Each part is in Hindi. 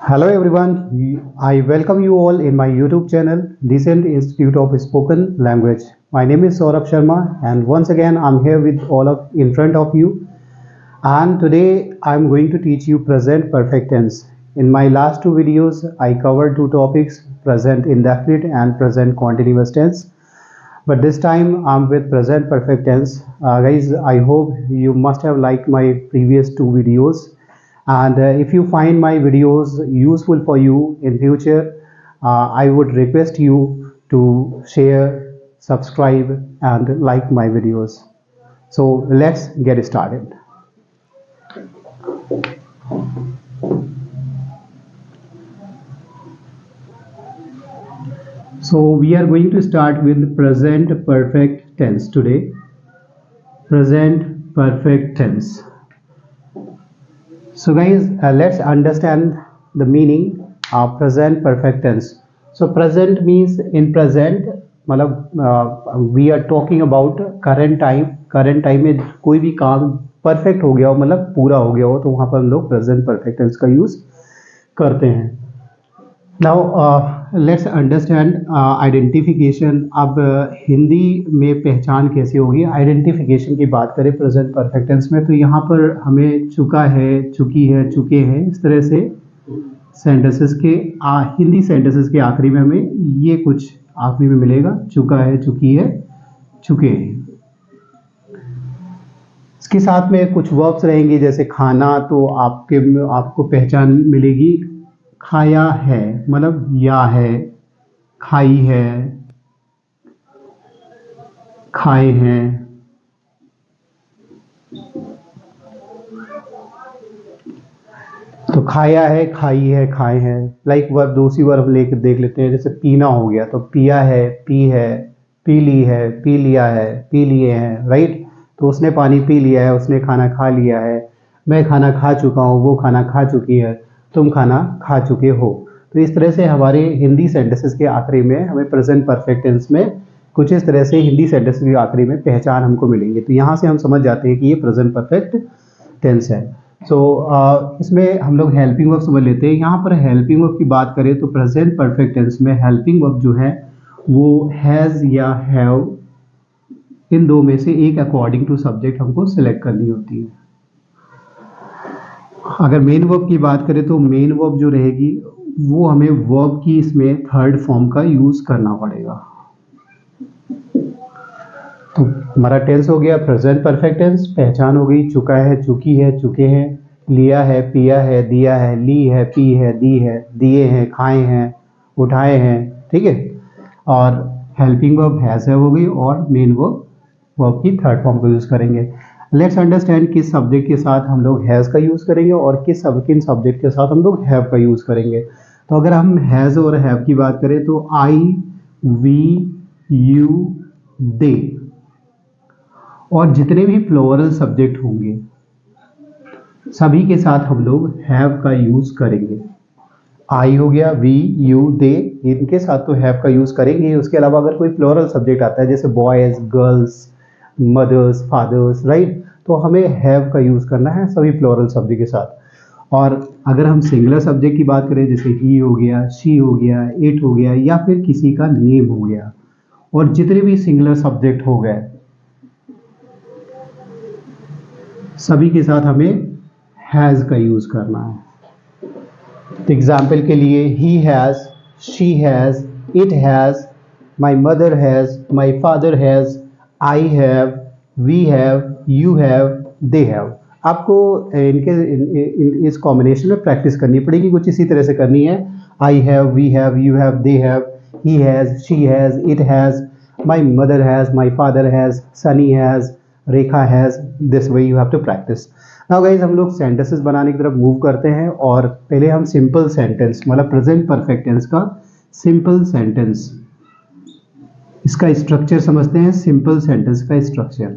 Hello everyone, I welcome you all in my YouTube channel, Decent Institute of Spoken Language. My name is Saurabh Sharma and once again I'm here with all of in front of you, and today I'm going to teach you present perfect tense. In my last two videos I covered two topics, present indefinite and present continuous tense. But this time I'm with present perfect tense. Guys, I hope you must have liked my previous two videos, and if you find my videos useful for you in future, I would request you to share, subscribe and like my videos. So let's get started. So we are going to start with present perfect tense today. Present perfect tense. So guys, let's understand the meaning of present perfect tense. So present means in present, मतलब we are talking about current time. current time में कोई भी काम परफेक्ट हो गया हो, मतलब पूरा हो गया हो, तो वहाँ पर हम लोग प्रेजेंट परफेक्ट टेंस का यूज करते हैं. Now let's understand identification. अब हिंदी में पहचान कैसे होगी. आइडेंटिफिकेशन की बात करें प्रेजेंट परफेक्ट टेंस में, तो यहाँ पर हमें चुका है, चुकी है, चुके हैं, इस तरह से सेंटेंसेस के हिंदी सेंटेंसेस के आखिरी में हमें ये कुछ आखिरी में मिलेगा. चुका है, चुकी है, चुके हैं. इसके साथ में कुछ वर्ब्स रहेंगे जैसे खाना, तो आपको पहचान मिलेगी. खाया है मतलब या है, खाई है, खाए हैं. तो खाया है, खाई है, खाए हैं. लाइक वर्ब, दूसरी वर्ब लेकर देख लेते हैं. जैसे पीना हो गया, तो पिया है, पी है, पी ली है, पी लिया है, पी लिए हैं. राइट. तो उसने पानी पी लिया है, उसने खाना खा लिया है. मैं खाना खा चुका हूँ, वो खाना खा चुकी है, तुम खाना खा चुके हो. तो इस तरह से हमारे हिंदी सेंटेंसेस के आखिरी में हमें प्रेजेंट परफेक्ट टेंस में कुछ इस तरह से हिंदी सेंटेंसेस के आखिरी में पहचान हमको मिलेंगे. तो यहाँ से हम समझ जाते हैं कि ये प्रेजेंट परफेक्ट टेंस है. सो इसमें हम लोग हेल्पिंग वर्ब समझ लेते हैं. यहाँ पर हेल्पिंग वर्ब की बात करें तो प्रेजेंट परफेक्ट टेंस में हेल्पिंग वर्ब जो है वो हैज़ या हैव, इन दो में से एक अकॉर्डिंग टू सब्जेक्ट हमको सिलेक्ट करनी होती है. अगर मेन वर्ब की बात करें तो मेन वर्ब जो रहेगी वो हमें वर्ब की इसमें थर्ड फॉर्म का यूज करना पड़ेगा. तो हमारा टेंस हो गया प्रेजेंट परफेक्ट टेंस. पहचान हो गई, चुका है, चुकी है, चुके हैं, लिया है, पिया है, दिया है, ली है, पी है, दी है, दिए हैं, खाए हैं, उठाए हैं. ठीक है. और हेल्पिंग वर्ब हैज़ हो गई और मेन वर्ब की थर्ड फॉर्म को यूज करेंगे. लेट्स अंडरस्टैंड किस सब्जेक्ट के साथ हम लोग हैज़ का यूज करेंगे और किन सब्जेक्ट के साथ हम लोग हैव का यूज करेंगे. तो अगर हम हैज़ और हैव की बात करें तो आई, वी, यू, दे और जितने भी प्लूरल सब्जेक्ट होंगे सभी के साथ हम लोग हैव का यूज करेंगे. आई हो गया, वी, यू, दे, इनके साथ तो हैव का यूज करेंगे. उसके अलावा अगर कोई प्लूरल सब्जेक्ट आता है जैसे boys, girls, mothers, fathers, right, तो हमें हैव का यूज करना है सभी प्लूरल सब्जेक्ट के साथ. और अगर हम सिंगुलर सब्जेक्ट की बात करें जैसे ही हो गया, शी हो गया, इट हो गया या फिर किसी का नेम हो गया, और जितने भी सिंगुलर सब्जेक्ट हो गए सभी के साथ हमें हैज का यूज करना है. तो एग्जाम्पल के लिए he has, she has, it has, my mother has, my father has, I have, we have, you have, they have. आपको इस कॉम्बिनेशन में प्रैक्टिस करनी पड़ेगी. कुछ इसी तरह से करनी है. I have, we have, you have, they have, he has, she has, it has, my mother has, my father has, Sunny has, Rekha has. This way you have to practise. Now guys, हम लोग सेंटेंसेस बनाने की तरफ मूव करते हैं और पहले हम सिंपल सेंटेंस मतलब प्रेजेंट परफेक्ट टेंस का सिंपल सेंटेंस, इसका स्ट्रक्चर समझते हैं. सिंपल सेंटेंस का स्ट्रक्चर.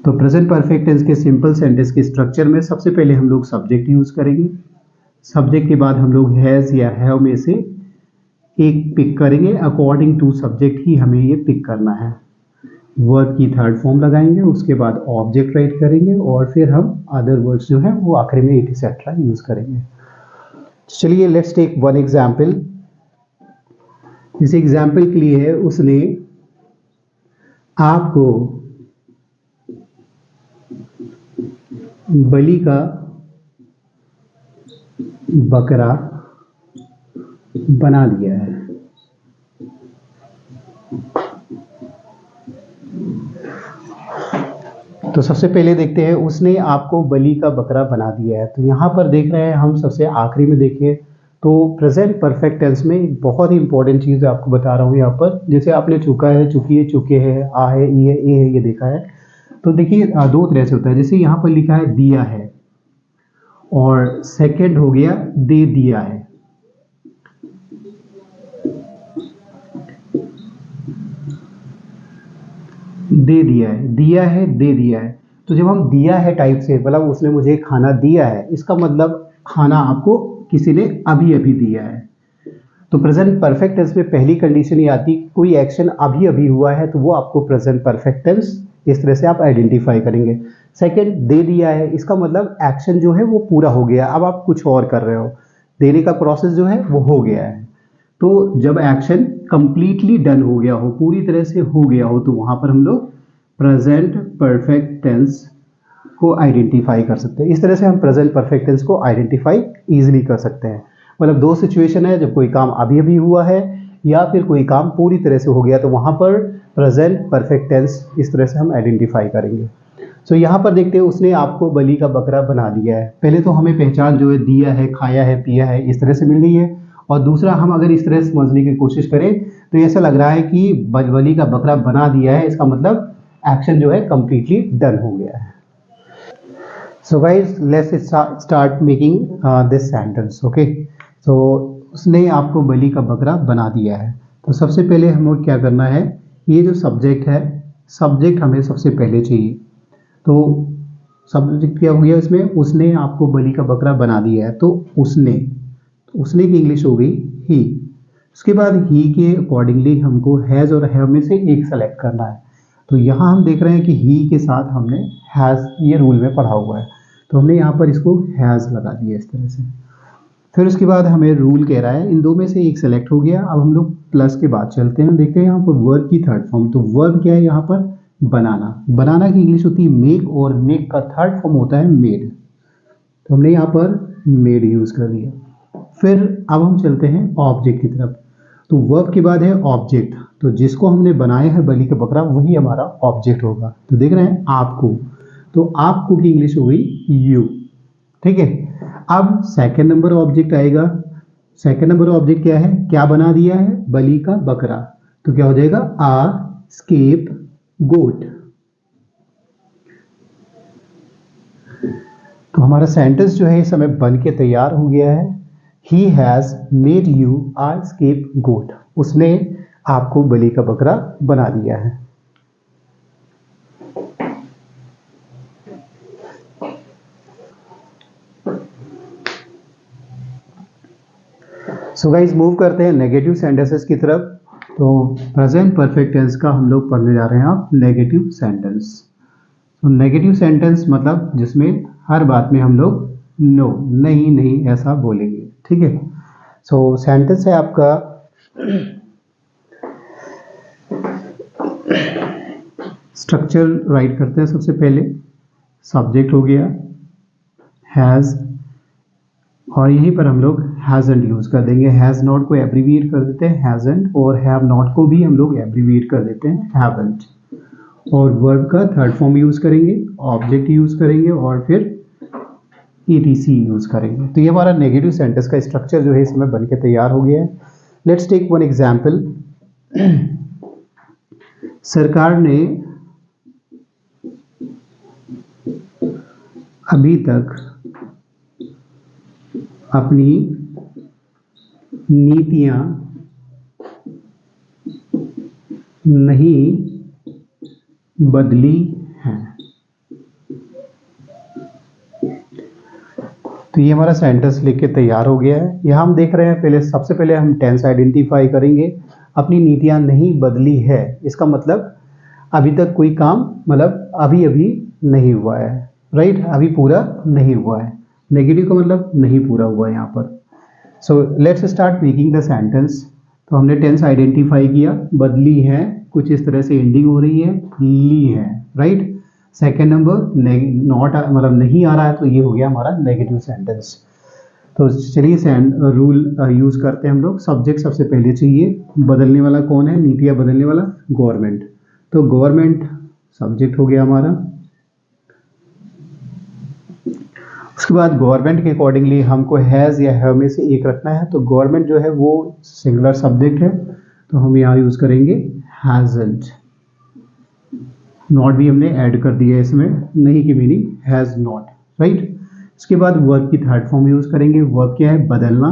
तो प्रेजेंट परफेक्ट टेंस के सिंपल सेंटेंस के स्ट्रक्चर में सबसे पहले हम लोग सब्जेक्ट यूज करेंगे. सब्जेक्ट के बाद हम लोग हैज या हैव में से एक पिक करेंगे. अकॉर्डिंग टू सब्जेक्ट ही हमें ये पिक करना है. वर्ब की थर्ड फॉर्म लगाएंगे, उसके बाद ऑब्जेक्ट राइट करेंगे और फिर हम अदर वर्ड्स जो है वो आखिरी में एटसेट्रा यूज करेंगे. चलिए लेट्स टेक वन एग्जाम्पल। इस एग्जाम्पल के लिए उसने आपको बलि का बकरा बना दिया है। तो सबसे पहले देखते हैं उसने आपको बलि का बकरा बना दिया है। तो यहाँ पर देख रहे हैं हम, सबसे आखिरी में देखिए तो प्रेजेंट परफेक्ट टेंस में एक बहुत ही इंपॉर्टेंट चीज़ आपको बता रहा हूँ यहाँ पर। जैसे आपने चुका है, चुकी है, चुके हैं, आ है, ई है, ए है, ये देखा है। तो देखिए दो तरह से होता है। जैसे यहाँ पर लिखा है दिया है, और सेकंड हो गया दे दिया है। दे दिया है, दिया है, दे दिया है। तो जब हम दिया है टाइप से, मतलब उसने मुझे खाना दिया है, इसका मतलब खाना आपको किसी ने अभी अभी दिया है। तो प्रेजेंट परफेक्ट टेंस में पहली कंडीशन ये आती है, कोई एक्शन अभी अभी हुआ है तो वो आपको प्रेजेंट परफेक्ट टेंस इस तरह से आप आइडेंटिफाई करेंगे। सेकंड, दे दिया है, इसका मतलब एक्शन जो है वो पूरा हो गया, अब आप कुछ और कर रहे हो, देने का प्रोसेस जो है वो हो गया है। तो जब एक्शन कंप्लीटली डन हो गया हो, पूरी तरह से हो गया हो, तो वहां पर हम लोग प्रेजेंट परफेक्ट टेंस को आइडेंटिफाई कर सकते हैं। इस तरह से हम प्रेजेंट परफेक्ट टेंस को आइडेंटिफाई इजीली कर सकते हैं। मतलब दो सिचुएशन है, जब कोई काम अभी अभी हुआ है या फिर कोई काम पूरी तरह से हो गया, तो वहां पर प्रेजेंट परफेक्ट टेंस इस तरह से हम आइडेंटिफाई करेंगे। सो यहाँ पर देखते हैं उसने आपको बलि का बकरा बना दिया है। पहले तो हमें पहचान जो है दिया है, खाया है, पिया है, इस तरह से मिल गई है। और दूसरा, हम अगर इस तरह समझने की कोशिश करें तो ऐसा लग रहा है कि बलि का बकरा बना दिया है, इसका मतलब एक्शन जो है कंप्लीटली डन हो गया है। So guys let's start making this sentence. Okay, तो उसने आपको बलि का बकरा बना दिया है। तो सबसे पहले हमें क्या करना है, ये जो सब्जेक्ट है, सब्जेक्ट हमें सबसे पहले चाहिए। तो सब्जेक्ट क्या हो गया इसमें, उसने आपको बलि का बकरा बना दिया है। तो उसने की इंग्लिश हो गई ही। उसके बाद ही के अकॉर्डिंगली हमको हैज़ और हैव में से एक सेलेक्ट करना है। तो यहाँ हम देख रहे हैं कि ही के साथ हमने हैज़ ये रूल में पढ़ा हुआ है, तो हमने यहाँ पर इसको हैज़ लगा दिया इस तरह से। फिर उसके बाद हमें रूल कह रहा है इन दो में से एक सेलेक्ट हो गया। अब हम लोग प्लस के बाद चलते हैं, देखते हैं यहाँ पर वर्ब की थर्ड फॉर्म। तो वर्ब क्या है यहाँ पर, बनाना। बनाना की इंग्लिश होती है मेक, और मेक का थर्ड फॉर्म होता है मेड। तो हमने यहाँ पर मेड यूज कर दिया। फिर अब हम चलते हैं ऑब्जेक्ट की तरफ। तो वर्ब के बाद है ऑब्जेक्ट, तो जिसको हमने बनाया है बलि का बकरा वही हमारा ऑब्जेक्ट होगा। तो देख रहे हैं आपको, तो आपको की इंग्लिश हो गई यू। ठीक है, अब सेकंड नंबर ऑब्जेक्ट आएगा। सेकंड नंबर ऑब्जेक्ट क्या है, क्या बना दिया है, बलि का बकरा। तो क्या हो जाएगा, आ स्केप गोट। तो हमारा सेंटेंस जो है इस समय बन के तैयार हो गया है। He has made you a scapegoat. उसने आपको बलि का बकरा बना दिया है। सो गाइस मूव करते हैं नेगेटिव सेंटेंसेस की तरफ। तो प्रेजेंट परफेक्ट टेंस का हम लोग पढ़ने जा रहे हैं आप नेगेटिव सेंटेंस। तो नेगेटिव सेंटेंस मतलब जिसमें हर बात में हम लोग नो, नहीं, नहीं ऐसा बोलेंगे। ठीक है, सो सेंटेंस है आपका स्ट्रक्चर राइट करते हैं। सबसे पहले सब्जेक्ट हो गया हैज़, और यहीं पर हम लोग हैज़ेंट यूज कर देंगे। हैज़ नॉट को एब्रीविएट कर देते हैं हैज़ेंट, और हैव नॉट को भी हम लोग एब्रीविएट कर देते हैं हैवंट। और वर्ब का थर्ड फॉर्म यूज करेंगे, ऑब्जेक्ट यूज करेंगे, और फिर ETC यूज करेंगे। तो ये हमारा नेगेटिव सेंटेंस का स्ट्रक्चर जो है इस समय बन के तैयार हो गया है। Let's take one example. सरकार ने अभी तक अपनी नीतियां नहीं बदली हैं। तो ये हमारा सेंटेंस लिख के तैयार हो गया है। यहाँ हम देख रहे हैं, पहले सबसे पहले हम टेंस आइडेंटिफाई करेंगे। अपनी नीतियां नहीं बदली है, इसका मतलब अभी तक कोई काम, मतलब अभी अभी नहीं हुआ है, राइट, अभी पूरा नहीं हुआ है। नेगेटिव का मतलब नहीं पूरा हुआ है यहाँ पर। So let's start making the sentence. तो हमने टेंस आइडेंटिफाई किया, बदली है, कुछ इस तरह से एंडिंग हो रही है, ली है, राइट। सेकेंड नंबर नॉट मतलब नहीं आ रहा है, तो ये हो गया हमारा नेगेटिव सेंटेंस। तो चलिए रूल यूज करते हैं हम लोग। सब्जेक्ट सबसे पहले चाहिए, बदलने वाला कौन है, नीतियां बदलने वाला गवर्नमेंट। तो गवर्नमेंट सब्जेक्ट हो गया हमारा। उसके बाद गवर्नमेंट के अकॉर्डिंगली हमको हैज़ या हैव में से एक रखना है। तो गवर्नमेंट जो है वो सिंगुलर सब्जेक्ट है, तो हम यहाँ यूज करेंगे हैजंट। नॉट भी हमने ऐड कर दिया है इसमें, नहीं की मीनिंग हैज नॉट, राइट। इसके बाद वर्ब की थर्ड फॉर्म यूज करेंगे। वर्ब क्या है, बदलना।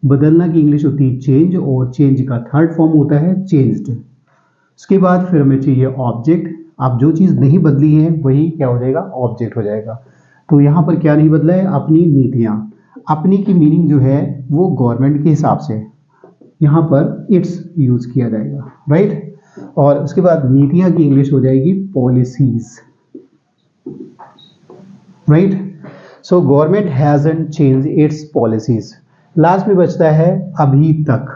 बदलना की इंग्लिश होती है चेंज, और चेंज का थर्ड फॉर्म होता है चेंज्ड। उसके बाद फिर हमें चाहिए ऑब्जेक्ट। अब जो चीज़ नहीं बदली है वही क्या हो जाएगा, ऑब्जेक्ट हो जाएगा। तो यहाँ पर क्या नहीं बदला है, अपनी नीतियाँ। अपनी की मीनिंग जो है वो गवर्नमेंट के हिसाब से यहाँ पर इट्स यूज किया जाएगा, राइट। और उसके बाद नीतियाँ की इंग्लिश हो जाएगी policies, right. So government hasn't change it's policies. Last में बचता है अभी तक।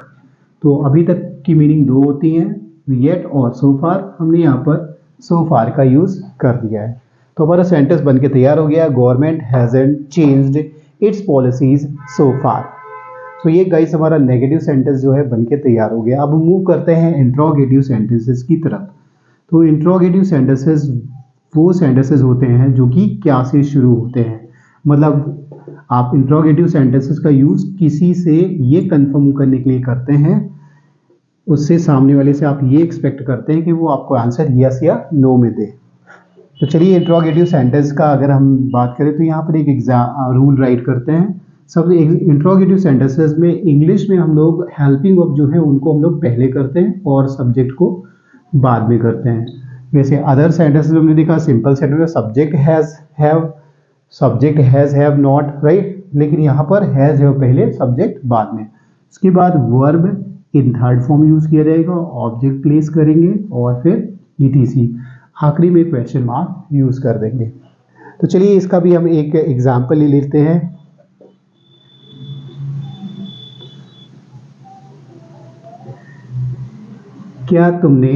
तो अभी तक की मीनिंग दो होती हैं, येट और सो फार। हमने यहाँ पर सो फार का यूज कर दिया है। तो हमारा सेंटेंस बनके तैयार हो गया, government hasn't changed its policies so far. तो ये गाइस हमारा नेगेटिव सेंटेंस जो है बनके तैयार हो गया। अब मूव करते हैं इंट्रोगेटिव सेंटेंसेस की तरफ। तो इंट्रोगेटिव सेंटेंसेस वो सेंटेंसेस होते हैं जो कि क्या से शुरू होते हैं। मतलब आप इंट्रोगेटिव सेंटेंसेस का यूज किसी से ये कंफर्म करने के लिए करते हैं, उससे सामने वाले से आप ये एक्सपेक्ट करते हैं कि वो आपको आंसर यस या नो में दे। तो चलिए इंट्रोगेटिव सेंटेंस का अगर हम बात करें तो यहाँ पर एक एग्जाम रूल राइट करते हैं। सब इंट्रोगेटिव सेंटेंसेस में इंग्लिश में हम लोग हेल्पिंग वर्ब जो है उनको हम लोग पहले करते हैं और सब्जेक्ट को बाद में करते हैं। वैसे अदर सेंटेंसेस में हमने देखा सिंपल सेंटेंस में subject has have, subject has have not, right. लेकिन यहाँ पर हैज हैव पहले, सब्जेक्ट बाद में। उसके बाद verb in third form use किया जाएगा, ऑब्जेक्ट प्लेस करेंगे और फिर ईटीसी, आखिरी में क्वेश्चन मार्क यूज कर देंगे। तो चलिए इसका भी हम एक एग्जाम्पल ले लेते हैं। क्या तुमने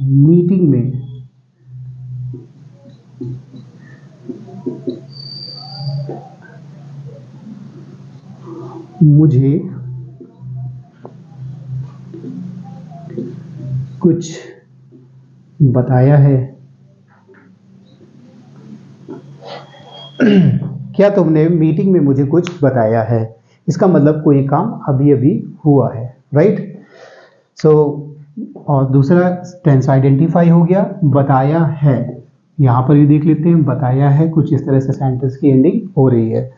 मीटिंग में मुझे कुछ बताया है? क्या तुमने मीटिंग में मुझे कुछ बताया है? इसका मतलब कोई काम अभी अभी हुआ है, राइट। सो और दूसरा टेंस आइडेंटिफाई हो गया, बताया है। यहाँ पर भी देख लेते हैं, बताया है, कुछ इस तरह से सेंटेंस की एंडिंग हो रही है।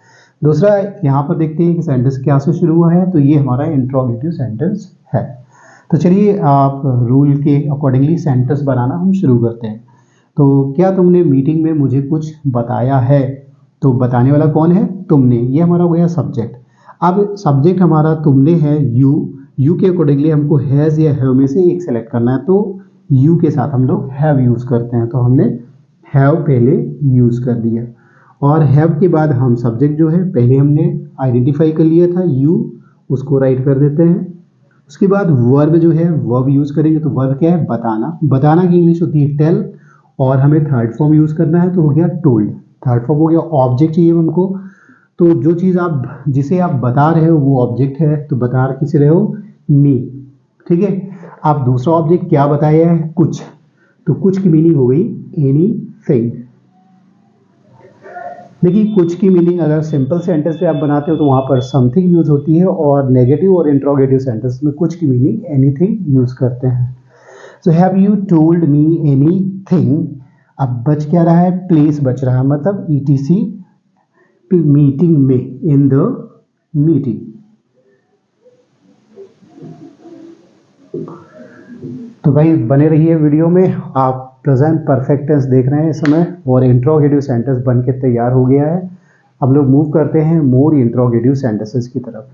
दूसरा यहाँ पर देखते हैं कि सेंटेंस क्या से शुरू हुआ है, तो ये हमारा इंट्रोगेटिव सेंटेंस है। तो चलिए आप रूल के अकॉर्डिंगली सेंटेंस बनाना हम शुरू करते हैं। तो क्या तुमने मीटिंग में मुझे कुछ बताया है? तो बताने वाला कौन है, तुमने, ये हमारा हो गया सब्जेक्ट। अब सब्जेक्ट हमारा तुमने है, यू के अकॉर्डिंगली हमको हैज़ या हैव में से एक सेलेक्ट करना है। तो यू के साथ हम लोग हैव यूज करते हैं, तो हमने हैव पहले यूज कर दिया। और हैव के बाद हम सब्जेक्ट जो है पहले हमने आइडेंटिफाई कर लिया था, यू, उसको राइट कर देते हैं। उसके बाद वर्ब जो है वर्ब यूज करेंगे। तो वर्ब क्या है, बताना। बताना की इंग्लिश होती है टेल, और हमें थर्ड फॉर्म यूज करना है, तो हो गया टोल्ड। थर्ड फॉर्म हो गया। ऑब्जेक्ट चाहिए हमको, तो जो चीज़ आप जिसे आप बता रहे हो वो ऑब्जेक्ट है, तो बता किसे रहे हो, मी, ठीक है। आप दूसरा ऑब्जेक्ट क्या बताया है, कुछ, तो कुछ की मीनिंग हो गई एनीथिंग। देखिए कुछ की मीनिंग अगर सिंपल सेंटेंस पे आप बनाते हो तो वहां पर समथिंग यूज होती है, और नेगेटिव और इंट्रोगेटिव सेंटेंस में कुछ की मीनिंग एनीथिंग यूज करते हैं। So have you told me anything. अब बच क्या रहा है, प्लेस बच रहा है, मतलब ईटीसी मीटिंग में, इन द मीटिंग। तो भाई बने रहिए वीडियो में। आप प्रेजेंट परफेक्ट टेंस देख रहे हैं इस समय, और इंट्रोगेटिव सेंटेंस बन के तैयार हो गया है। अब लोग मूव करते हैं मोर इंट्रोगेटिव सेंटेंसेस की तरफ।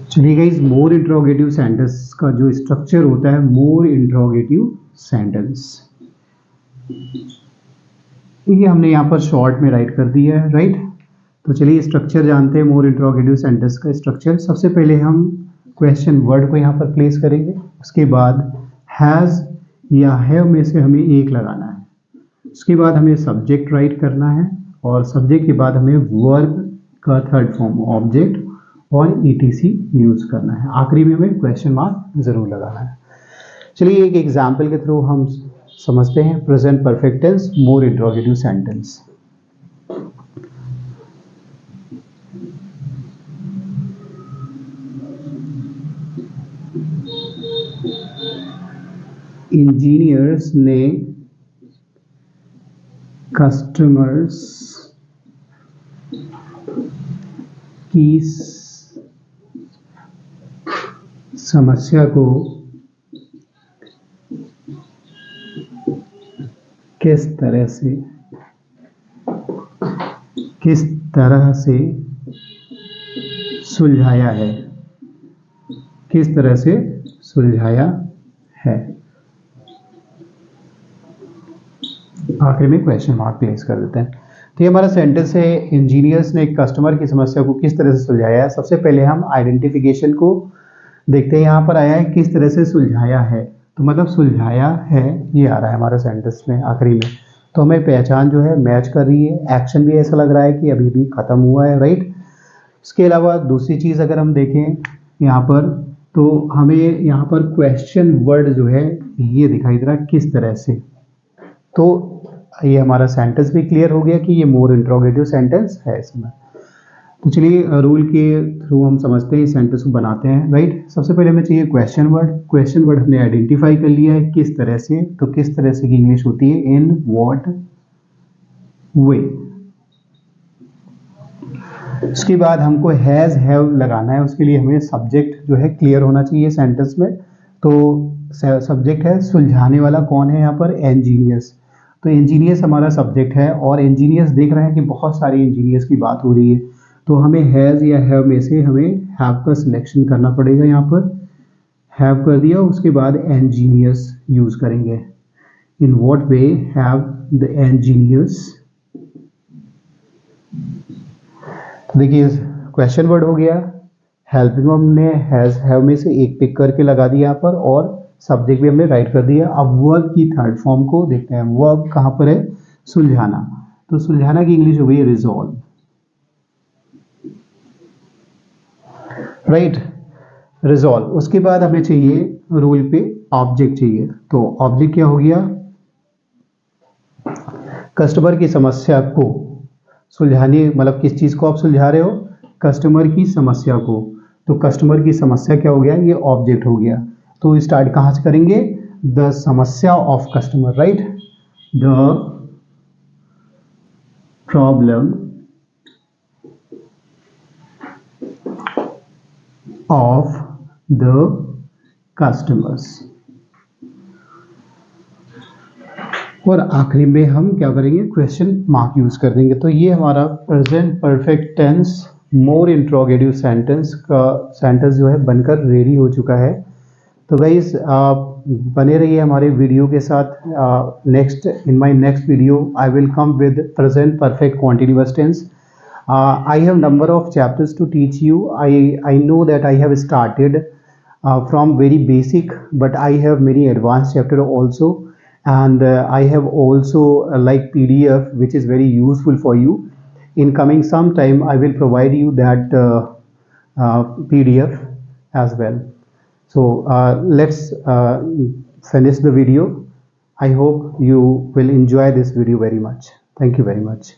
चलिए गाइस, मोर इंट्रोगेटिव सेंटेंस का जो स्ट्रक्चर होता है, मोर इंट्रोगेटिव सेंटेंस। ये हमने यहाँ पर शॉर्ट में राइट कर दिया है, राइट। तो चलिए स्ट्रक्चर जानते हैं मोर इंट्रोगेटिव सेंटेंस का स्ट्रक्चर। सबसे पहले हम क्वेश्चन वर्ड को यहाँ पर प्लेस करेंगे, उसके बाद हैज़ या हैव में से हमें एक लगाना है, उसके बाद हमें सब्जेक्ट राइट करना है, और सब्जेक्ट के बाद हमें वर्ब का थर्ड फॉर्म ऑब्जेक्ट और ईटीसी यूज़ करना है। आखिरी में हमें क्वेश्चन मार्क ज़रूर लगाना है। चलिए एक एग्जाम्पल के थ्रू हम समझते हैं प्रेजेंट परफेक्ट टेंस मोर इंट्रोगेटिव सेंटेंस। इंजीनियर्स ने कस्टमर्स की समस्या को किस तरह से सुलझाया है, किस तरह से सुलझाया है। आखिर में क्वेश्चन मार्क प्लेस कर देते हैं। तो ये हमारा सेंटेंस है, इंजीनियर्स ने एक कस्टमर की समस्या को किस तरह से सुलझाया है। सबसे पहले हम आइडेंटिफिकेशन को देखते हैं। यहाँ पर आया है किस तरह से सुलझाया है, तो मतलब सुलझाया है ये आ रहा है हमारा सेंटेंस में आखिरी में। तो हमें पहचान जो है मैच कर रही है, एक्शन भी ऐसा लग रहा है कि अभी भी खत्म हुआ है, राइट। इसके अलावा दूसरी चीज़ अगर हम देखें यहाँ पर, तो हमें यहाँ पर क्वेश्चन वर्ड जो है ये दिखाई दे रहा है किस तरह से। तो ये हमारा सेंटेंस भी क्लियर हो गया कि ये मोर इंट्रोगेटिव सेंटेंस है इसमें। तो चलिए रूल के थ्रू हम समझते हैं, इस सेंटेंस को बनाते हैं, राइट। सबसे पहले हमें चाहिए क्वेश्चन वर्ड। क्वेश्चन वर्ड हमने आइडेंटिफाई कर लिया है किस तरह से, तो किस तरह से की इंग्लिश होती है इन व्हाट वे। उसके बाद हमको हैज़ हैव लगाना है, उसके लिए हमें सब्जेक्ट जो है क्लियर होना चाहिए सेंटेंस में। तो सब्जेक्ट है, सुलझाने वाला कौन है यहाँ पर, इंजीनियर्स। तो इंजीनियर्स हमारा सब्जेक्ट है, और इंजीनियर्स देख रहे हैं कि बहुत सारे इंजीनियर्स की बात हो रही है, तो हमें हैज़ या हैव में से हमें हैव का सिलेक्शन करना पड़ेगा। यहाँ पर हैव कर दिया, उसके बाद इंजीनियर्स यूज़ करेंगे। In what way have the engineers. तो देखिए क्वेश्चन वर्ड हो गया, हेल्पिंग हमने हैज़ हैव में से एक पिक करके लगा दिया यहाँ पर, और सब्जेक्ट भी हमने राइट कर दिया। अब वर्ब की थर्ड फॉर्म को देखते हैं। वर्ब कहाँ पर है, सुलझाना। तो सुलझाना की इंग्लिश हो गई रिजॉल्व, राइट, रिजॉल्व। उसके बाद हमें चाहिए रूल पे ऑब्जेक्ट चाहिए। तो ऑब्जेक्ट क्या हो गया, कस्टमर की समस्या को सुलझाने, मतलब किस चीज़ को आप सुलझा रहे हो, कस्टमर की समस्या को। तो कस्टमर की समस्या क्या हो गया, ये ऑब्जेक्ट हो गया। तो स्टार्ट कहाँ से करेंगे, द समस्या of customer, right. The problem of the customers. और आखिरी में हम क्या करेंगे, क्वेश्चन मार्क यूज कर देंगे। तो ये हमारा प्रेजेंट परफेक्ट टेंस मोर इंट्रोगेटिव सेंटेंस का सेंटेंस जो है बनकर रेडी हो चुका है। तो गाइस आप बने रहिए हमारे वीडियो के साथ। In my next video I will come with present perfect continuous tense. I have number of chapters to teach you. I know that I have started from very basic, but I have many advanced chapter also, and I have also like PDF, which is very useful for you. In coming some time, I will provide you that PDF as well. So let's finish the video. I hope you will enjoy this video very much. Thank you very much.